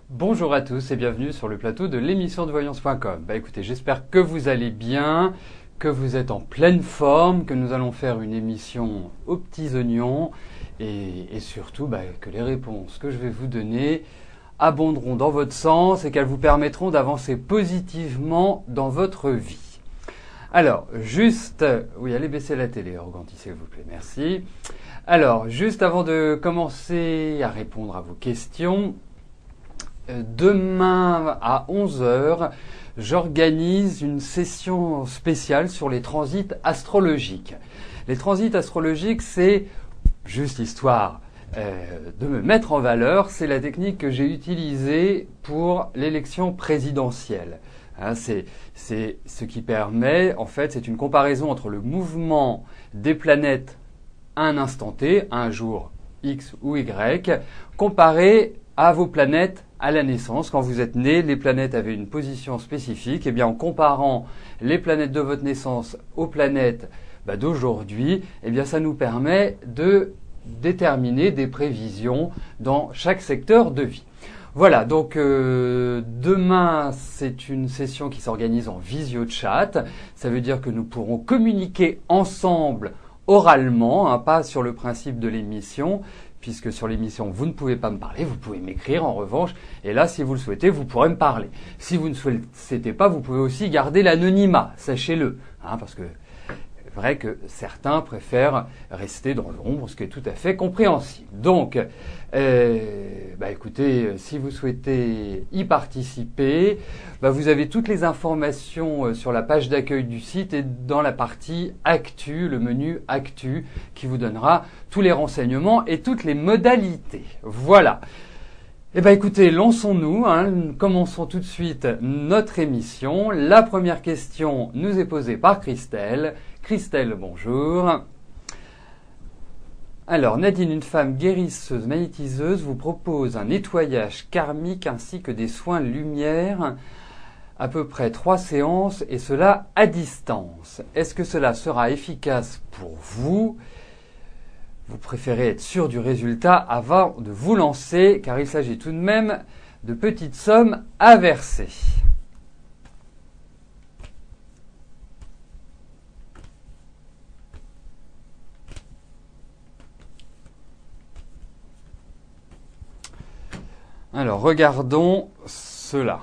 Bonjour à tous et bienvenue sur le plateau de l'émission de voyance.com. Écoutez, j'espère que vous allez bien, que vous êtes en pleine forme, que nous allons faire une émission aux petits oignons et surtout que les réponses que je vais vous donner abonderont dans votre sens et qu'elles vous permettront d'avancer positivement dans votre vie. Alors, oui, allez baisser la télé, Organti, s'il vous plaît, merci. Alors, juste avant de commencer à répondre à vos questions, demain à 11 h, j'organise une session spéciale sur les transits astrologiques. Les transits astrologiques, c'est juste histoire de me mettre en valeur, c'est la technique que j'ai utilisée pour l'élection présidentielle. C'est ce qui permet, en fait, c'est une comparaison entre le mouvement des planètes à un instant T, un jour X ou Y, comparé à vos planètes à la naissance. Quand vous êtes né, les planètes avaient une position spécifique. Et bien, en comparant les planètes de votre naissance aux planètes d'aujourd'hui, ça nous permet de déterminer des prévisions dans chaque secteur de vie. Voilà, donc demain, c'est une session qui s'organise en visio-chat. Ça veut dire que nous pourrons communiquer ensemble oralement, pas sur le principe de l'émission, puisque sur l'émission, vous ne pouvez pas me parler, vous pouvez m'écrire en revanche, et là, si vous le souhaitez, vous pourrez me parler. Si vous ne souhaitez pas, vous pouvez aussi garder l'anonymat, sachez-le, parce que c'est vrai que certains préfèrent rester dans l'ombre, ce qui est tout à fait compréhensible. Donc, écoutez, si vous souhaitez y participer, vous avez toutes les informations sur la page d'accueil du site et dans la partie Actu, le menu Actu, qui vous donnera tous les renseignements et toutes les modalités. Voilà. Écoutez, lançons-nous, commençons tout de suite notre émission. La première question nous est posée par Christelle. Christelle, bonjour. Alors, Nadine, une femme guérisseuse, magnétiseuse, vous propose un nettoyage karmique ainsi que des soins lumière, à peu près 3 séances, et cela à distance. Est-ce que cela sera efficace pour vous ? Vous préférez être sûr du résultat avant de vous lancer, car il s'agit tout de même de petites sommes à verser. Alors, regardons cela.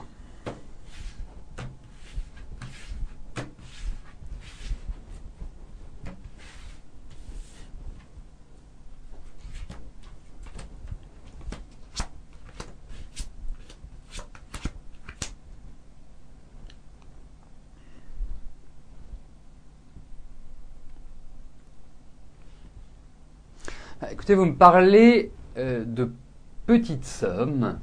Écoutez, vous me parlez de petites sommes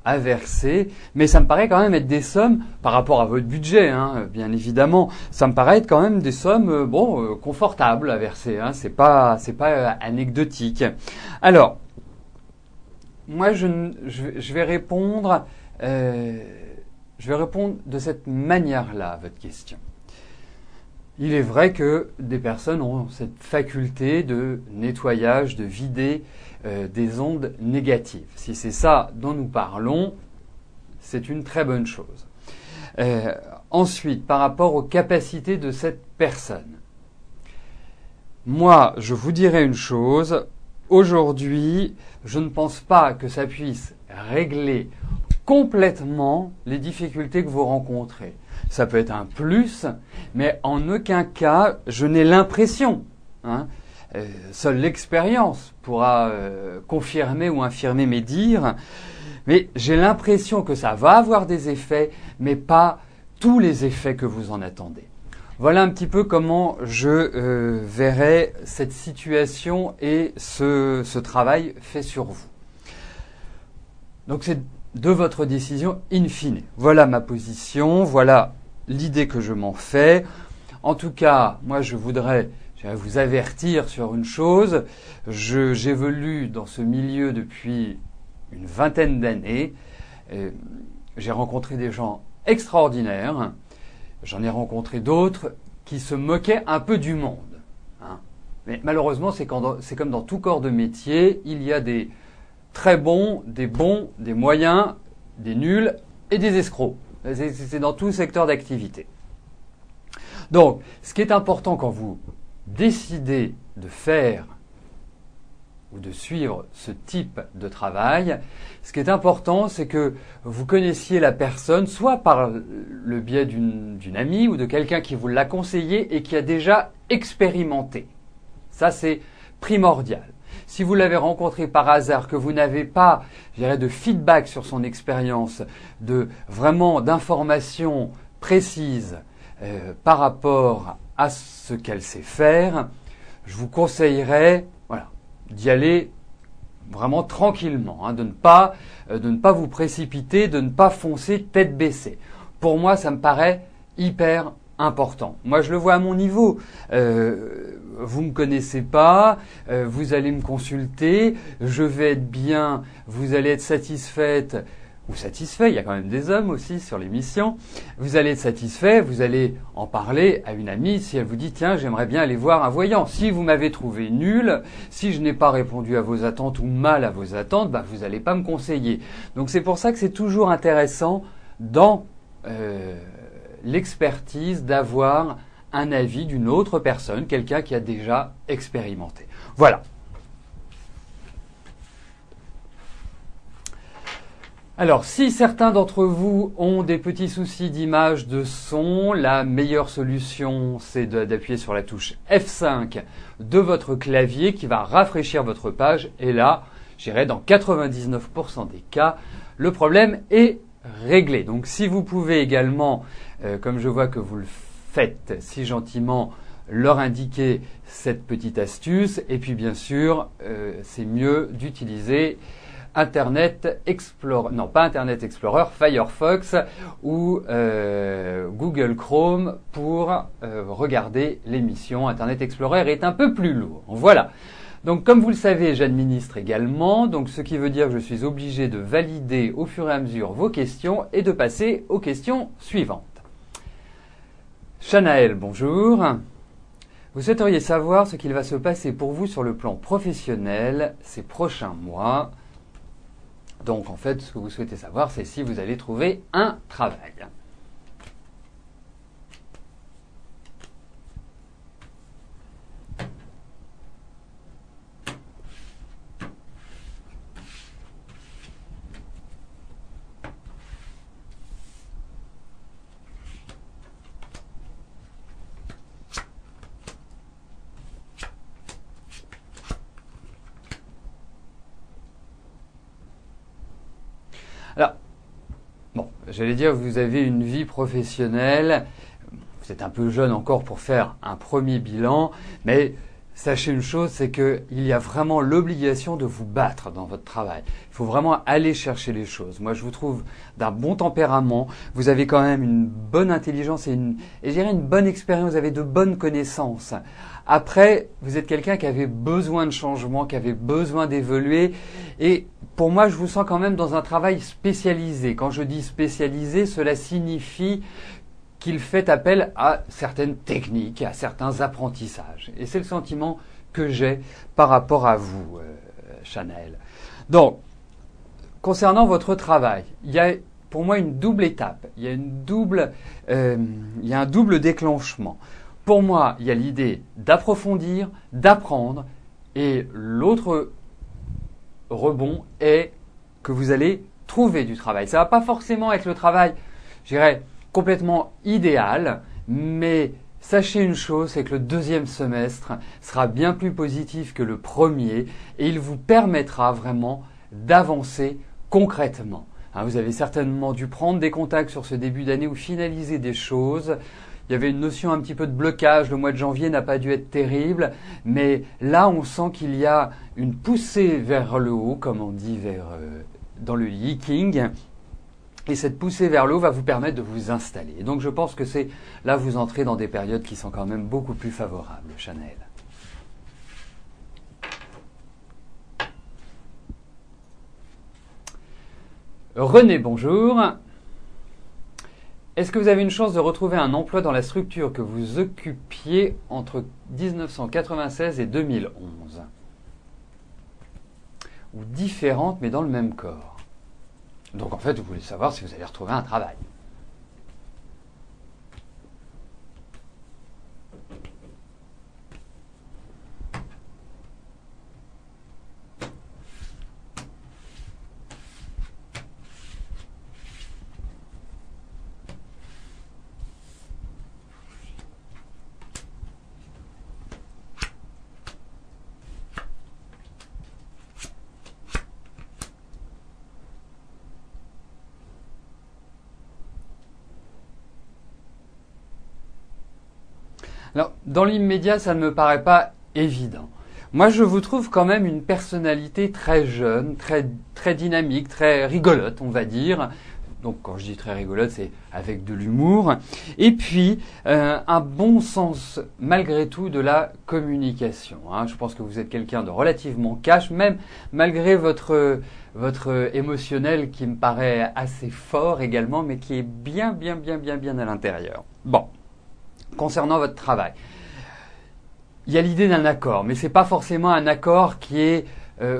à verser, mais ça me paraît quand même être des sommes, par rapport à votre budget, bien évidemment, ça me paraît être quand même des sommes confortables à verser. C'est pas anecdotique. Alors, moi je vais répondre de cette manière-là à votre question. Il est vrai que des personnes ont cette faculté de nettoyage, de vider des ondes négatives. Si c'est ça dont nous parlons, c'est une très bonne chose. Ensuite, par rapport aux capacités de cette personne, moi, je vous dirais une chose. Aujourd'hui, je ne pense pas que ça puisse régler complètement les difficultés que vous rencontrez. Ça peut être un plus, mais en aucun cas, je n'ai l'impression. Seule l'expérience pourra confirmer ou infirmer mes dires. Mais j'ai l'impression que ça va avoir des effets, mais pas tous les effets que vous en attendez. Voilà un petit peu comment je verrai cette situation et ce travail fait sur vous. Donc c'est de votre décision in fine. Voilà ma position, voilà l'idée que je m'en fais. En tout cas, moi je voudrais vous avertir sur une chose. J'évolue dans ce milieu depuis une vingtaine d'années. J'ai rencontré des gens extraordinaires. J'en ai rencontré d'autres qui se moquaient un peu du monde. Mais malheureusement, c'est comme dans tout corps de métier, il y a des très bons, des moyens des nuls et des escrocs. C'est dans tout secteur d'activité. Donc, ce qui est important quand vous décidez de faire ou de suivre ce type de travail, ce qui est important, c'est que vous connaissiez la personne, soit par le biais d'une amie ou de quelqu'un qui vous l'a conseillé et qui a déjà expérimenté. Ça, c'est primordial. Si vous l'avez rencontré par hasard, que vous n'avez pas, je dirais, de feedback sur son expérience, d'informations précises par rapport à ce qu'elle sait faire, je vous conseillerais, d'y aller vraiment tranquillement, de ne pas vous précipiter, de ne pas foncer tête baissée. Pour moi, ça me paraît hyper important. Moi, je le vois à mon niveau. Vous me connaissez pas, vous allez me consulter, je vais être bien, vous allez être satisfaite ou satisfait, il y a quand même des hommes aussi sur l'émission, vous allez être satisfait, vous allez en parler à une amie si elle vous dit « Tiens, j'aimerais bien aller voir un voyant ». Si vous m'avez trouvé nul, si je n'ai pas répondu à vos attentes ou mal à vos attentes, vous n'allez pas me conseiller. Donc c'est pour ça que c'est toujours intéressant dans l'expertise d'avoir un avis d'une autre personne, quelqu'un qui a déjà expérimenté. Voilà. Alors, si certains d'entre vous ont des petits soucis d'image, de son, la meilleure solution, c'est d'appuyer sur la touche F5 de votre clavier qui va rafraîchir votre page. Et là, j'irai dans 99% des cas, le problème est réglé. Donc, si vous pouvez également, comme je vois que vous le faites si gentiment, leur indiquer cette petite astuce. Et puis, bien sûr, c'est mieux d'utiliser Internet Explorer, non pas Internet Explorer, Firefox ou Google Chrome pour regarder l'émission. Internet Explorer est un peu plus lourd. Voilà. Donc comme vous le savez, j'administre également, donc ce qui veut dire que je suis obligé de valider au fur et à mesure vos questions et de passer aux questions suivantes. Chanaël, bonjour. Vous souhaiteriez savoir ce qu'il va se passer pour vous sur le plan professionnel ces prochains mois. Donc en fait, ce que vous souhaitez savoir, c'est si vous allez trouver un travail. Alors, bon, j'allais dire que vous avez une vie professionnelle, vous êtes un peu jeune encore pour faire un premier bilan, mais sachez une chose, c'est qu'il y a vraiment l'obligation de vous battre dans votre travail. Il faut vraiment aller chercher les choses. Moi, je vous trouve d'un bon tempérament, vous avez quand même une bonne intelligence et je dirais une bonne expérience, vous avez de bonnes connaissances. Après, vous êtes quelqu'un qui avait besoin de changement, qui avait besoin d'évoluer et pour moi, je vous sens quand même dans un travail spécialisé. Quand je dis spécialisé, cela signifie qu'il fait appel à certaines techniques, à certains apprentissages. Et c'est le sentiment que j'ai par rapport à vous, Chanaël. Donc, concernant votre travail, il y a pour moi une double étape. Il y a un double déclenchement. Pour moi, il y a l'idée d'approfondir, d'apprendre, et l'autre rebond est que vous allez trouver du travail. Ça va pas forcément être le travail, je dirais, complètement idéal, mais sachez une chose, c'est que le deuxième semestre sera bien plus positif que le premier et il vous permettra vraiment d'avancer concrètement. Vous avez certainement dû prendre des contacts sur ce début d'année ou finaliser des choses. Il y avait une notion un petit peu de blocage, le mois de janvier n'a pas dû être terrible, mais là on sent qu'il y a une poussée vers le haut, comme on dit dans le Yiking, et cette poussée vers le haut va vous permettre de vous installer. Et donc je pense que là vous entrez dans des périodes qui sont quand même beaucoup plus favorables, Chanaël. René, bonjour. Est-ce que vous avez une chance de retrouver un emploi dans la structure que vous occupiez entre 1996 et 2011 ? Ou différente mais dans le même corps ? Donc en fait, vous voulez savoir si vous allez retrouver un travail. Alors, dans l'immédiat, ça ne me paraît pas évident. Moi, je vous trouve quand même une personnalité très jeune, très dynamique, très rigolote, on va dire. Donc, quand je dis très rigolote, c'est avec de l'humour. Et puis, un bon sens, malgré tout, de la communication. Hein. Je pense que vous êtes quelqu'un de relativement cash, même malgré votre émotionnel qui me paraît assez fort également, mais qui est bien à l'intérieur. Bon. Concernant votre travail, il y a l'idée d'un accord, mais ce n'est pas forcément un accord qui est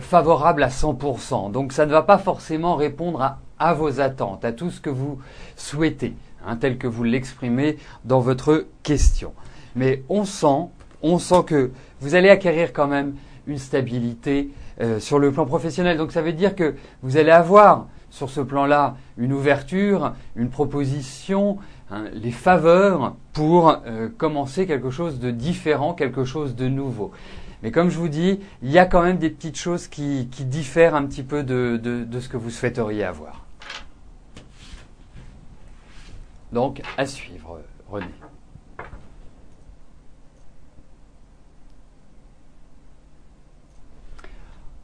favorable à 100%. Donc ça ne va pas forcément répondre à vos attentes, à tout ce que vous souhaitez, hein, tel que vous l'exprimez dans votre question. Mais on sent que vous allez acquérir quand même une stabilité sur le plan professionnel. Donc ça veut dire que vous allez avoir sur ce plan-là une ouverture, une proposition, hein, les faveurs pour commencer quelque chose de différent, quelque chose de nouveau. Mais comme je vous dis, il y a quand même des petites choses qui diffèrent un petit peu de ce que vous souhaiteriez avoir. Donc, à suivre, René.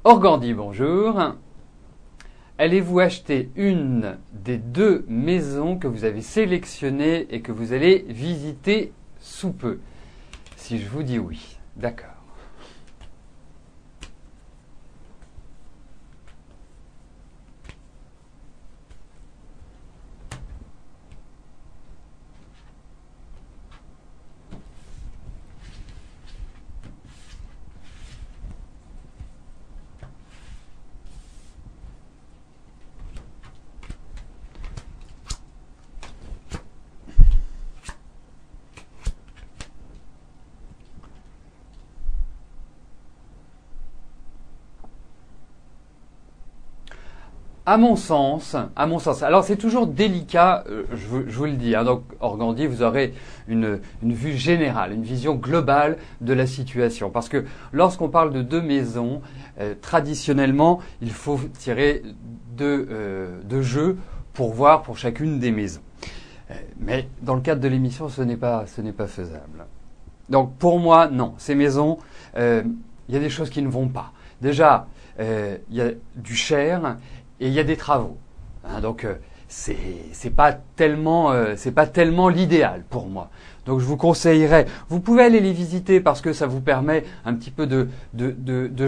Organdi, bonjour. Allez-vous acheter une des 2 maisons que vous avez sélectionnées et que vous allez visiter sous peu? Si je vous dis oui, d'accord. À mon sens, alors c'est toujours délicat, je vous le dis, hein, donc Organdi, vous aurez une vue générale, une vision globale de la situation. Parce que lorsqu'on parle de 2 maisons, traditionnellement, il faut tirer 2 jeux pour voir pour chacune des maisons. Mais dans le cadre de l'émission, ce n'est pas faisable. Donc pour moi, non, ces maisons, il y a des choses qui ne vont pas. Déjà, il y a du cher. Et il y a des travaux, hein, donc c'est pas tellement l'idéal pour moi. Donc je vous conseillerais, vous pouvez aller les visiter parce que ça vous permet un petit peu de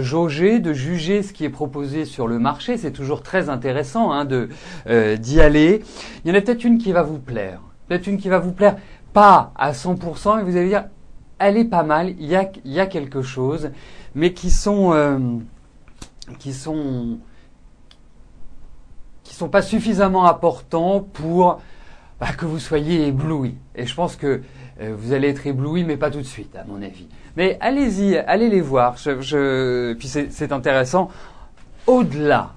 jauger, de juger ce qui est proposé sur le marché. C'est toujours très intéressant hein, d'y aller. Il y en a peut-être une qui va vous plaire, pas à 100%, mais vous allez dire, elle est pas mal. Il y a quelque chose, mais qui sont pas suffisamment importants pour que vous soyez ébloui. Et je pense que vous allez être ébloui, mais pas tout de suite, à mon avis. Mais allez-y, allez les voir. Puis c'est intéressant. Au-delà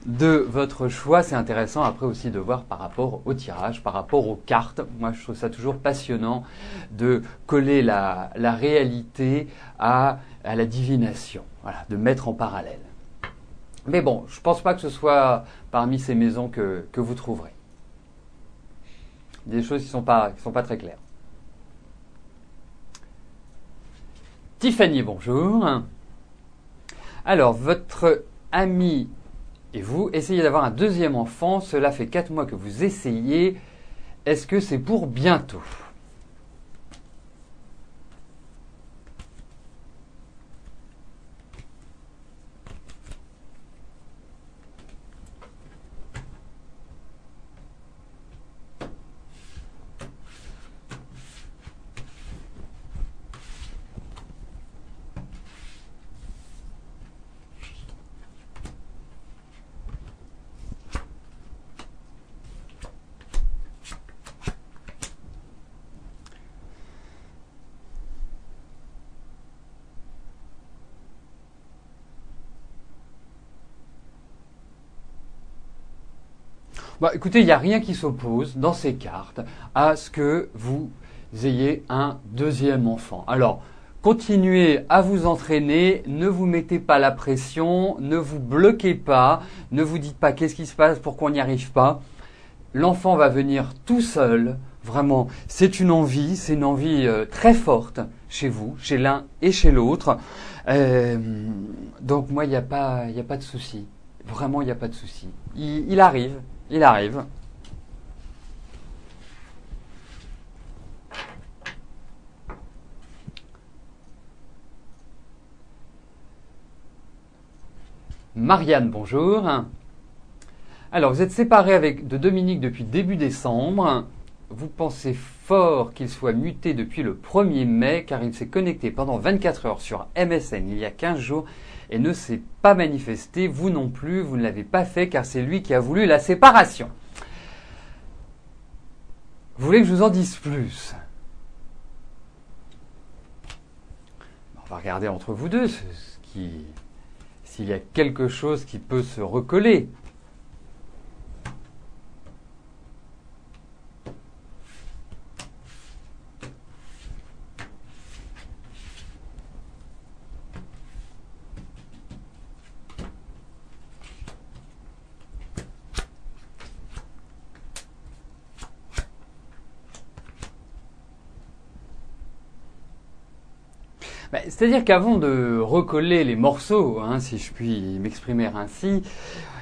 de votre choix, c'est intéressant après aussi de voir par rapport au tirage, par rapport aux cartes. Moi, je trouve ça toujours passionnant de coller la réalité à la divination, voilà, de mettre en parallèle. Mais bon, je ne pense pas que ce soit parmi ces maisons que vous trouverez. Des choses qui sont pas très claires. Tiffany, bonjour. Alors, votre ami et vous essayez d'avoir un 2e enfant. Cela fait 4 mois que vous essayez. Est-ce que c'est pour bientôt ? Bah, écoutez, il n'y a rien qui s'oppose dans ces cartes à ce que vous ayez un deuxième enfant. Alors, continuez à vous entraîner, ne vous mettez pas la pression, ne vous bloquez pas, ne vous dites pas qu'est-ce qui se passe pour qu'on n'y arrive pas. L'enfant va venir tout seul, vraiment. C'est une envie très forte chez vous, chez l'un et chez l'autre. Donc moi, il n'y a pas de souci. Vraiment, il n'y a pas de souci. Il arrive. Il arrive. Marianne, bonjour. Alors, vous êtes séparé de Dominique depuis début décembre. Vous pensez fort qu'il soit muté depuis le 1er mai car il s'est connecté pendant 24 heures sur MSN il y a 15 jours et ne s'est pas manifesté. Vous non plus, vous ne l'avez pas fait car c'est lui qui a voulu la séparation. Vous voulez que je vous en dise plus? On va regarder entre vous deux s'il y a quelque chose qui peut se recoller. C'est-à-dire qu'avant de recoller les morceaux, si je puis m'exprimer ainsi,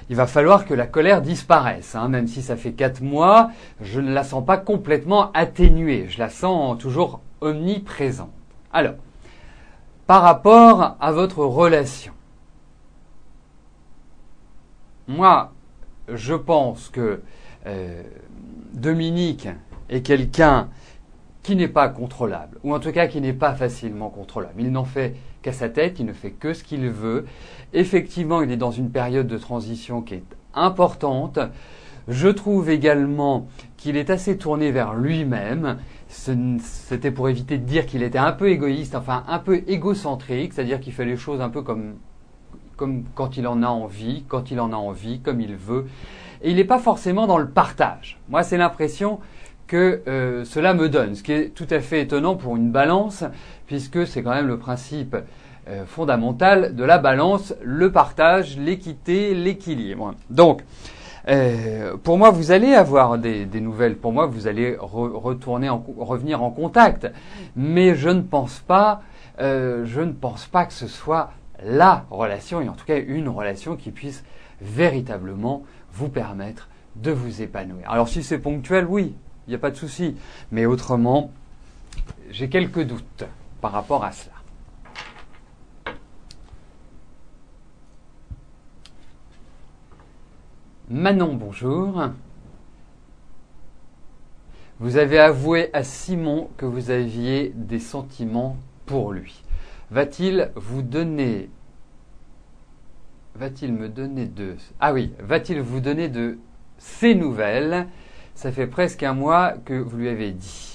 il va falloir que la colère disparaisse. Même si ça fait 4 mois, je ne la sens pas complètement atténuée. Je la sens toujours omniprésente. Alors, par rapport à votre relation, moi, je pense que Dominique est quelqu'un qui n'est pas contrôlable, ou en tout cas qui n'est pas facilement contrôlable. Il n'en fait qu'à sa tête, il ne fait que ce qu'il veut. Effectivement, il est dans une période de transition qui est importante. Je trouve également qu'il est assez tourné vers lui-même. C'était pour éviter de dire qu'il était un peu égoïste, enfin un peu égocentrique, c'est-à-dire qu'il fait les choses un peu comme quand il en a envie, comme il veut. Et il n'est pas forcément dans le partage. Moi, c'est l'impression que cela me donne, ce qui est tout à fait étonnant pour une balance, puisque c'est quand même le principe fondamental de la balance, le partage, l'équité, l'équilibre. Donc, pour moi, vous allez avoir des nouvelles, pour moi, vous allez revenir en contact, mais je ne pense pas que ce soit la relation, et en tout cas une relation qui puisse véritablement vous permettre de vous épanouir. Alors si c'est ponctuel, oui, il n'y a pas de souci. Mais autrement, j'ai quelques doutes par rapport à cela. Manon, bonjour. Vous avez avoué à Simon que vous aviez des sentiments pour lui. Va-t-il vous donner de ses nouvelles? Ça fait presque un mois que vous lui avez dit.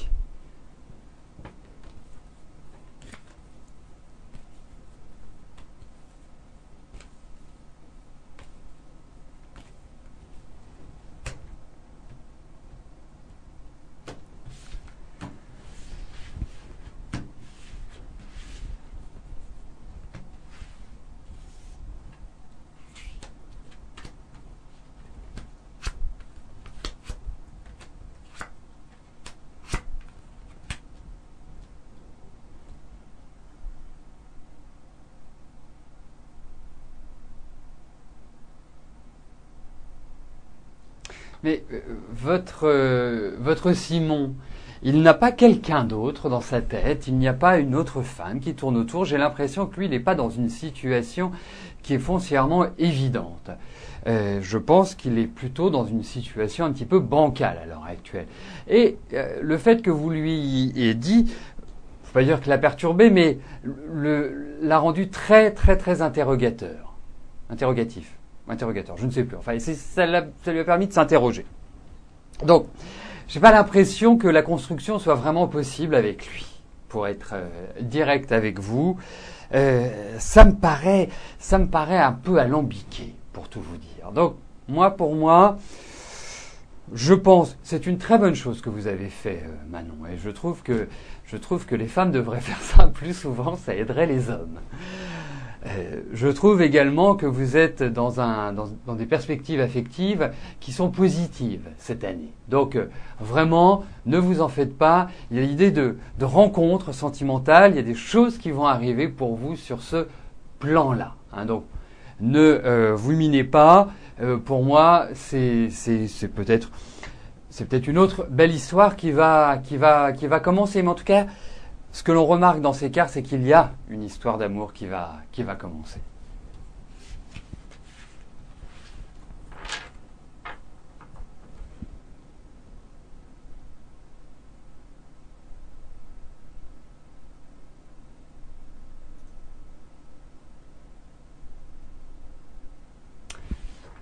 Mais votre Simon, il n'a pas quelqu'un d'autre dans sa tête, il n'y a pas une autre femme qui tourne autour. J'ai l'impression que lui, il n'est pas dans une situation qui est foncièrement évidente. Je pense qu'il est plutôt dans une situation un petit peu bancale à l'heure actuelle. Et le fait que vous lui ayez dit, faut pas dire que l'a perturbé, mais l'a rendu très très très interrogatif, je ne sais plus. Enfin, ça lui a permis de s'interroger. Donc, j'ai pas l'impression que la construction soit vraiment possible avec lui. Pour être direct avec vous, ça me paraît un peu alambiqué, pour tout vous dire. Donc, pour moi, je pense, c'est une très bonne chose que vous avez fait, Manon, et je trouve que les femmes devraient faire ça plus souvent, ça aiderait les hommes. Je trouve également que vous êtes dans des perspectives affectives qui sont positives cette année. Donc vraiment, ne vous en faites pas. Il y a l'idée de rencontres sentimentales, il y a des choses qui vont arriver pour vous sur ce plan-là. Hein. Donc ne vous minez pas. Pour moi, c'est peut-être une autre belle histoire qui va commencer. Mais en tout cas, ce que l'on remarque dans ces cartes, c'est qu'il y a une histoire d'amour qui va commencer.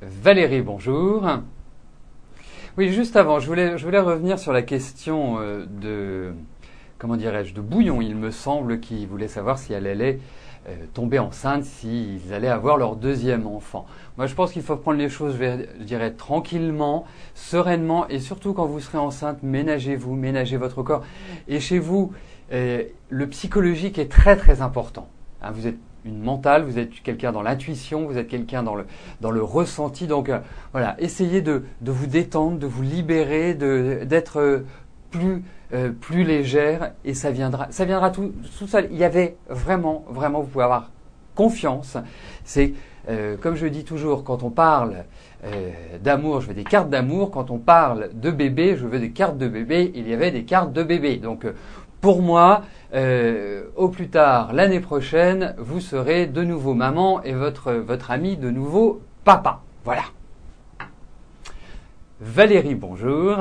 Valérie, bonjour. Oui, juste avant, je voulais revenir sur la question comment dirais-je, de Bouillon, il me semble, qui voulait savoir si elle allait tomber enceinte, s'ils allaient avoir leur deuxième enfant. Moi, je pense qu'il faut prendre les choses, je dirais, tranquillement, sereinement, et surtout quand vous serez enceinte, ménagez-vous, ménagez votre corps. Et chez vous, le psychologique est très très important. Hein, vous êtes une mentale, vous êtes quelqu'un dans l'intuition, vous êtes quelqu'un dans le ressenti. Donc voilà, essayez de vous détendre, de vous libérer, d'être plus légère, et ça viendra tout seul. Il y avait vraiment, vous pouvez avoir confiance. C'est comme je dis toujours, quand on parle d'amour, je veux des cartes d'amour. Quand on parle de bébé, je veux des cartes de bébé. Il y avait des cartes de bébé. Donc pour moi, au plus tard l'année prochaine, vous serez de nouveau maman et votre ami de nouveau papa. Voilà. Valérie, bonjour.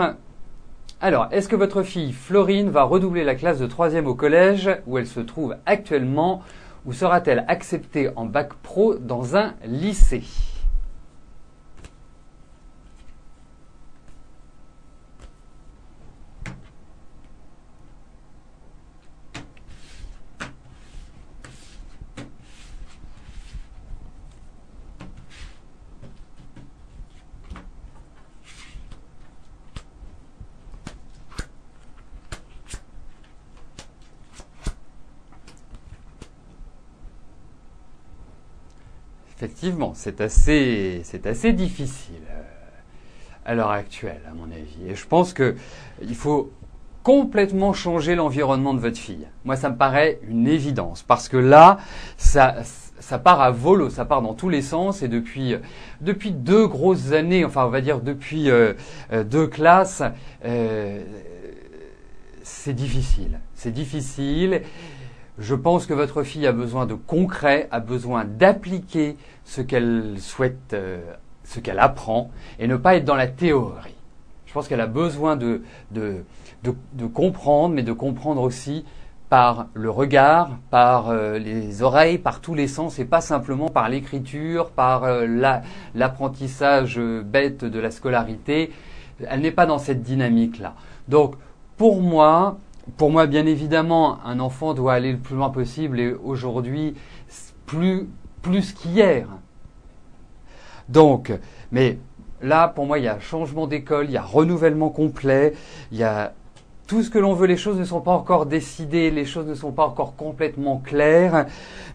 Alors, est-ce que votre fille Florine va redoubler la classe de 3e au collège où elle se trouve actuellement, ou sera-t-elle acceptée en bac pro dans un lycée ? Effectivement, c'est assez difficile à l'heure actuelle, à mon avis. Et je pense qu'il faut complètement changer l'environnement de votre fille. Moi, ça me paraît une évidence, parce que là, ça part à volo, ça part dans tous les sens, et depuis 2 grosses années, enfin on va dire depuis 2 classes, c'est difficile. C'est difficile. Je pense que votre fille a besoin de concret, a besoin d'appliquer ce qu'elle souhaite, ce qu'elle apprend, et ne pas être dans la théorie. Je pense qu'elle a besoin de comprendre, mais de comprendre aussi par le regard, par les oreilles, par tous les sens, et pas simplement par l'écriture, par l'apprentissage bête de la scolarité. Elle n'est pas dans cette dynamique-là. Donc, pour moi, bien évidemment, un enfant doit aller le plus loin possible, et aujourd'hui, plus qu'hier. Donc, mais là, pour moi, il y a changement d'école, il y a renouvellement complet, il y a tout ce que l'on veut. Les choses ne sont pas encore décidées, les choses ne sont pas encore complètement claires.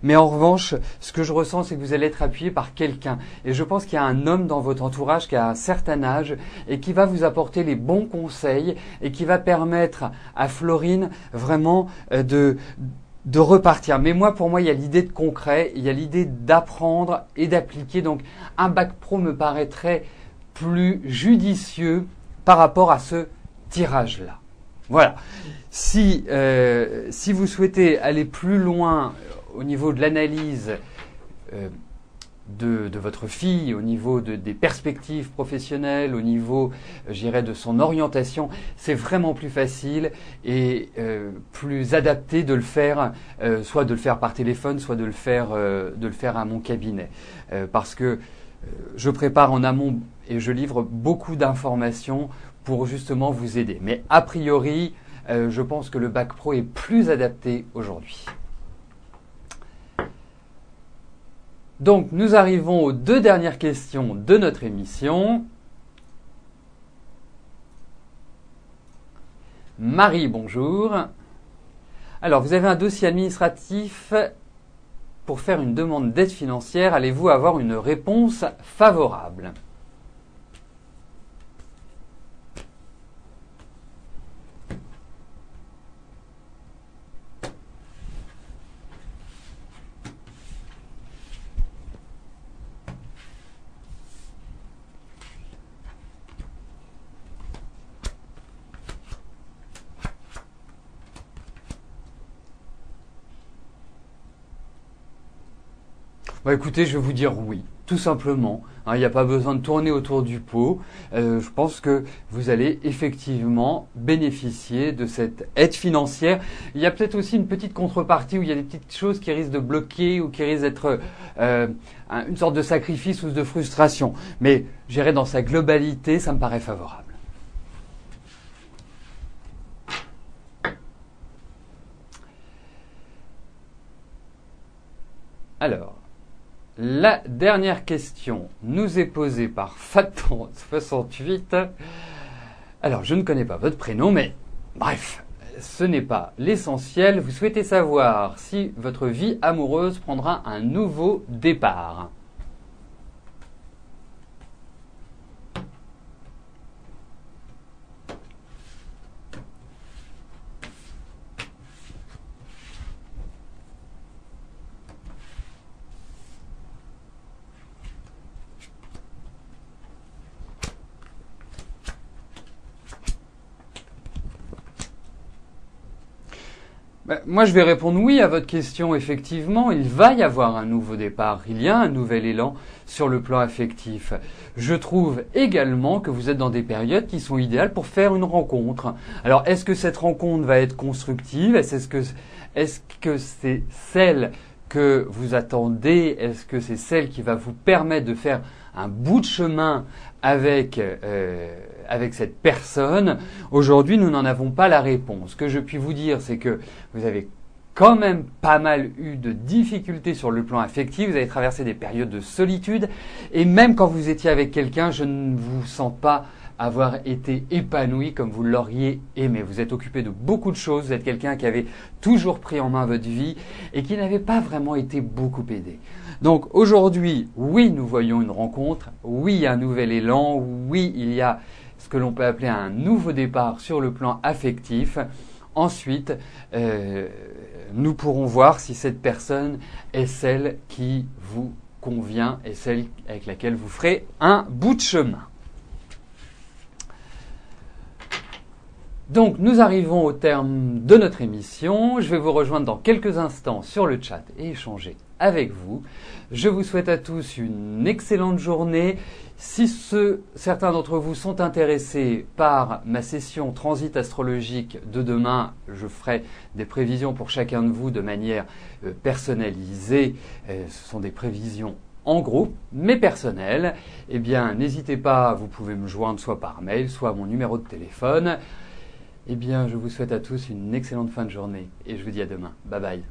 Mais en revanche, ce que je ressens, c'est que vous allez être appuyé par quelqu'un. Et je pense qu'il y a un homme dans votre entourage qui a un certain âge et qui va vous apporter les bons conseils et qui va permettre à Florine vraiment de repartir. Mais pour moi, il y a l'idée de concret, il y a l'idée d'apprendre et d'appliquer. Donc, un bac pro me paraîtrait plus judicieux par rapport à ce tirage-là. Voilà. Si vous souhaitez aller plus loin au niveau de l'analyse de votre fille, au niveau des perspectives professionnelles, au niveau, de son orientation, c'est vraiment plus facile et plus adapté de le faire, soit de le faire par téléphone, soit de le faire à mon cabinet, parce que je prépare en amont et je livre beaucoup d'informations pour justement vous aider. Mais a priori, je pense que le bac pro est plus adapté aujourd'hui. Donc, nous arrivons aux 2 dernières questions de notre émission. Marie, bonjour. Alors, vous avez un dossier administratif pour faire une demande d'aide financière. Allez-vous avoir une réponse favorable? Bah écoutez, je vais vous dire oui, tout simplement. Il n'y a pas besoin de tourner autour du pot. Je pense que vous allez effectivement bénéficier de cette aide financière. Il y a peut-être aussi une petite contrepartie où il y a des petites choses qui risquent de bloquer ou qui risquent d'être une sorte de sacrifice ou de frustration. Mais gérer dans sa globalité, ça me paraît favorable. Alors, la dernière question nous est posée par Faton68. Alors, je ne connais pas votre prénom, mais bref, ce n'est pas l'essentiel. Vous souhaitez savoir si votre vie amoureuse prendra un nouveau départ. Moi, je vais répondre oui à votre question. Effectivement, il va y avoir un nouveau départ. Il y a un nouvel élan sur le plan affectif. Je trouve également que vous êtes dans des périodes qui sont idéales pour faire une rencontre. Alors, est-ce que cette rencontre va être constructive? Est-ce que c'est celle que vous attendez? Est-ce que c'est celle qui va vous permettre de faire un bout de chemin avec cette personne? Aujourd'hui, nous n'en avons pas la réponse. Ce que je puis vous dire, c'est que vous avez quand même pas mal eu de difficultés sur le plan affectif. Vous avez traversé des périodes de solitude. Et même quand vous étiez avec quelqu'un, je ne vous sens pas avoir été épanoui comme vous l'auriez aimé. Vous êtes occupé de beaucoup de choses. Vous êtes quelqu'un qui avait toujours pris en main votre vie et qui n'avait pas vraiment été beaucoup aidé. Donc aujourd'hui, oui, nous voyons une rencontre. Oui, il y a un nouvel élan. Oui, il y a ce que l'on peut appeler un nouveau départ sur le plan affectif. Ensuite, nous pourrons voir si cette personne est celle qui vous convient et celle avec laquelle vous ferez un bout de chemin. Donc, nous arrivons au terme de notre émission. Je vais vous rejoindre dans quelques instants sur le chat et échanger avec vous. Je vous souhaite à tous une excellente journée. Si certains d'entre vous sont intéressés par ma session transit astrologique de demain, je ferai des prévisions pour chacun de vous de manière personnalisée. Ce sont des prévisions en groupe, mais personnelles. Eh bien, n'hésitez pas, vous pouvez me joindre soit par mail, soit à mon numéro de téléphone. Eh bien, je vous souhaite à tous une excellente fin de journée et je vous dis à demain. Bye bye.